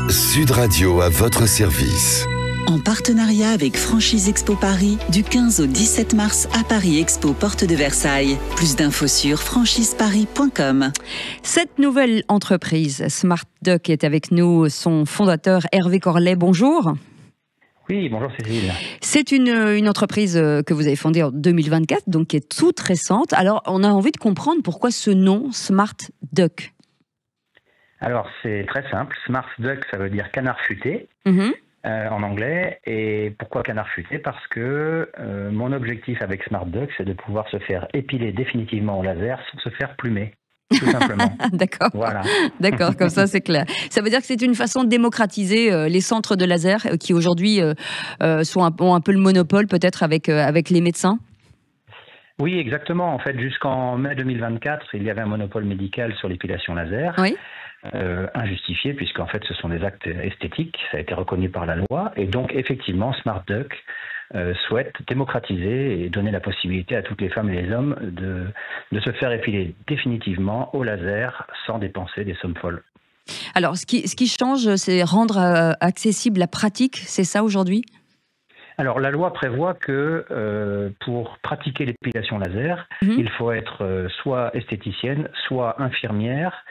Sud Radio à votre service. En partenariat avec Franchise Expo Paris, du 15 au 17 mars à Paris Expo, porte de Versailles. Plus d'infos sur franchiseparis.com. Cette nouvelle entreprise, Smart Duck, est avec nous. Son fondateur, Hervé Corlet, bonjour. Oui, bonjour Cécile. C'est une entreprise que vous avez fondée en 2024, donc qui est toute récente. Alors, on a envie de comprendre pourquoi ce nom, Smart Duck. Alors, c'est très simple. Smart Duck, ça veut dire canard futé. En anglais. Et pourquoi canard futé? Parce que mon objectif avec Smart Duck, c'est de pouvoir se faire épiler définitivement au laser sans se faire plumer, tout simplement. D'accord. Voilà. D'accord, comme ça c'est clair. Ça veut dire que c'est une façon de démocratiser les centres de laser qui aujourd'hui ont un peu le monopole peut-être avec les médecins. Oui, exactement. En fait, jusqu'en mai 2024, il y avait un monopole médical sur l'épilation laser. Oui. Injustifié, puisqu'en fait ce sont des actes esthétiques, ça a été reconnu par la loi, et donc effectivement Smart Duck souhaite démocratiser et donner la possibilité à toutes les femmes et les hommes de se faire épiler définitivement au laser sans dépenser des sommes folles. Alors ce qui change, c'est rendre accessible la pratique, c'est ça aujourd'hui ? Alors la loi prévoit que pour pratiquer l'épilation laser, il faut être soit esthéticienne, soit infirmière,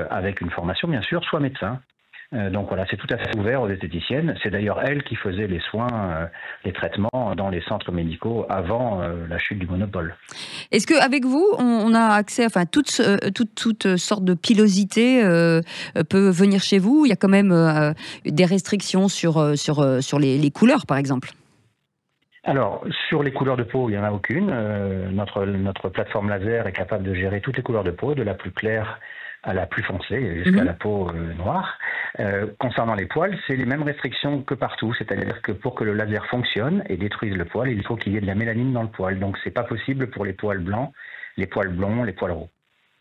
avec une formation bien sûr, soit médecin. Donc voilà, c'est tout à fait ouvert aux esthéticiennes. C'est d'ailleurs elles qui faisaient les soins, les traitements dans les centres médicaux avant la chute du monopole. Est-ce qu'avec vous, on a accès, enfin toute sorte de pilosité peut venir chez vous? Il y a quand même des restrictions sur les couleurs, par exemple. Alors, sur les couleurs de peau, il n'y en a aucune. Notre plateforme laser est capable de gérer toutes les couleurs de peau, de la plus claire à la plus foncée, jusqu'à la peau noire. Concernant les poils, c'est les mêmes restrictions que partout, c'est-à-dire que pour que le laser fonctionne et détruise le poil, il faut qu'il y ait de la mélanine dans le poil. Donc, c'est pas possible pour les poils blancs, les poils blonds, les poils roux.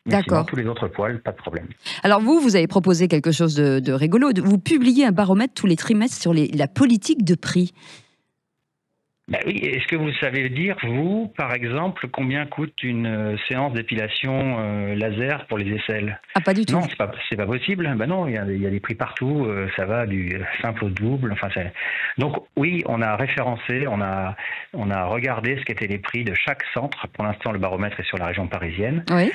Mais sinon, tous les autres poils, pas de problème. Alors vous avez proposé quelque chose de rigolo. Vous publiez un baromètre tous les trimestres sur la politique de prix. Ben oui, est-ce que vous savez dire, vous, par exemple, combien coûte une séance d'épilation laser pour les aisselles? Ah, pas du tout. Non, c'est pas possible. Ben non, il y a des prix partout, ça va du simple au double. Enfin, donc oui, on a référencé, on a regardé ce qu'étaient les prix de chaque centre. Pour l'instant, le baromètre est sur la région parisienne. Oui.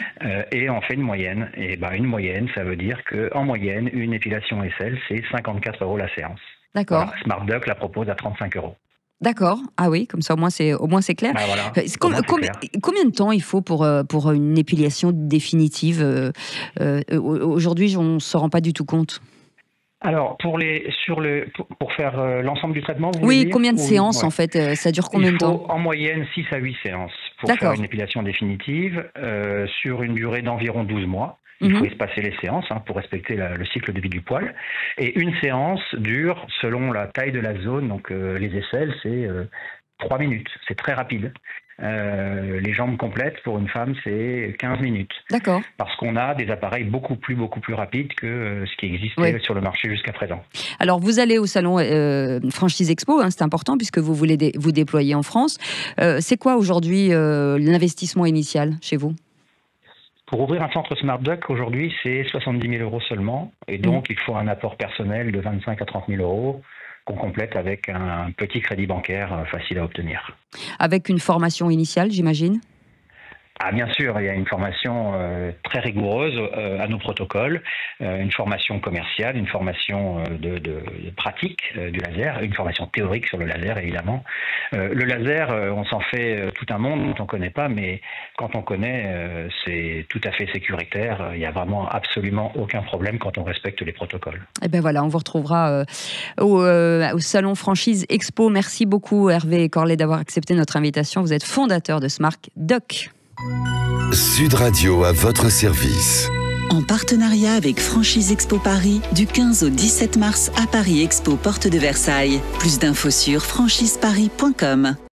Et on fait une moyenne. Et ben, une moyenne, ça veut dire qu'en moyenne, une épilation aisselle, c'est 54 € la séance. D'accord. Voilà, Smart Duck la propose à 35 €. D'accord. Ah oui, comme ça au moins c'est clair. Ben voilà. Combien de temps il faut pour une épilation définitive? Aujourd'hui, on ne se rend pas du tout compte. Alors, pour faire l'ensemble du traitement, vous oui, voulez dire, combien de séances en fait? Ça dure combien de temps? En moyenne 6 à 8 séances pour faire une épilation définitive sur une durée d'environ 12 mois. Il faut espacer les séances pour respecter le cycle de vie du poil. Et une séance dure, selon la taille de la zone, donc les aisselles, c'est 3 minutes. C'est très rapide. Les jambes complètes, pour une femme, c'est 15 minutes. D'accord. Parce qu'on a des appareils beaucoup plus rapides que ce qui existait sur le marché jusqu'à présent. Alors, vous allez au salon Franchise Expo, c'est important, puisque vous voulez vous déployer en France. C'est quoi aujourd'hui l'investissement initial chez vous? Pour ouvrir un centre Smart Duck, aujourd'hui, c'est 70 000 € seulement. Et donc, il faut un apport personnel de 25 à 30 000 € qu'on complète avec un petit crédit bancaire facile à obtenir. Avec une formation initiale, j'imagine ? Ah, bien sûr, il y a une formation très rigoureuse à nos protocoles, une formation commerciale, une formation de pratique du laser, une formation théorique sur le laser, évidemment. Le laser, on s'en fait tout un monde quand on ne connaît pas, mais quand on connaît, c'est tout à fait sécuritaire. Il n'y a vraiment absolument aucun problème quand on respecte les protocoles. Et bien voilà, on vous retrouvera au salon Franchise Expo. Merci beaucoup Hervé Corlet d'avoir accepté notre invitation. Vous êtes fondateur de Smart Duck. Sud Radio à votre service. En partenariat avec Franchise Expo Paris, du 15 au 17 mars à Paris Expo, porte de Versailles. Plus d'infos sur franchiseparis.com.